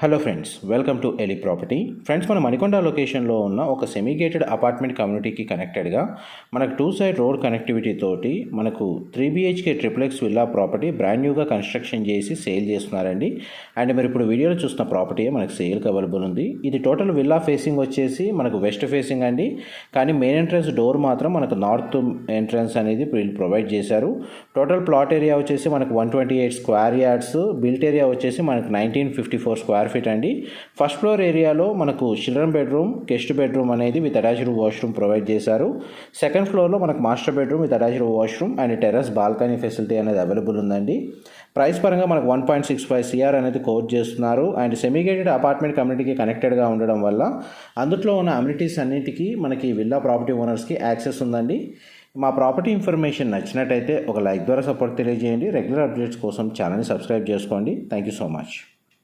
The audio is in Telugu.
Hello friends, welcome to Eli property. Friends, మన మణికొండ లొకేషన్లో ఉన్న ఒక సెమీగేటెడ్ అపార్ట్మెంట్ కమ్యూనిటీకి కనెక్టెడ్గా మనకు 2 సైడ్ రోడ్ కనెక్టివిటీ తోటి మనకు 3 BHK triplex villa property brand న్యూగా కన్స్ట్రక్షన్ చేసి సేల్ చేస్తున్నారండి. అండ్ మీరు ఇప్పుడు వీడియోలో చూస్తున్న ప్రాపర్టీ మనకు సేల్కి అవైలబుల్ ఉంది. ఇది టోటల్ విల్లా ఫేసింగ్ వచ్చేసి మనకు వెస్ట్ ఫేసింగ్ అండి, కానీ మెయిన్ ఎంట్రన్స్ డోర్ మాత్రం మనకు నార్త్ ఎంట్రన్స్ అనేది వీళ్ళు ప్రొవైడ్ చేశారు. టోటల్ ప్లాట్ ఏరియా వచ్చేసి మనకు 128 స్క్వేర్ యార్డ్స్, బిల్ట్ ఏరియా వచ్చేసి మనకు 1954 స్క్వేర్ ఫీట్ అండి. ఫస్ట్ ఫ్లోర్ ఏరియాలో మనకు చిల్డ్రన్ బెడ్రూమ్, గెస్ట్ బెడ్రూమ్ అనేది విత్ అటాచ్డ్ వాష్రూమ్ ప్రొవైడ్ చేశారు. సెకండ్ ఫ్లోర్లో మనకు master bedroom with attached washroom and terrace balcony facility అనేది అవైలబుల్ ఉందండి. ప్రైస్ పరంగా మనకు 1.65 CR అనేది కోట్ చేస్తున్నారు. అండ్ సెమీగేటెడ్ అపార్ట్మెంట్ కమ్యూనిటీకి కనెక్టెడ్గా ఉండడం వల్ల అందులో ఉన్న అమ్యూనిటీస్ అన్నిటికీ మనకి విల్లా ప్రాపర్టీ ఓనర్స్కి యాక్సెస్ ఉందండి. మా ప్రాపర్టీ ఇన్ఫర్మేషన్ నచ్చినట్టయితే ఒక లైక్ ద్వారా సపోర్ట్ తెలియజేయండి. రెగ్యులర్ అప్డేట్స్ కోసం ఛానల్ని సబ్స్క్రైబ్ చేసుకోండి. Thank you so much.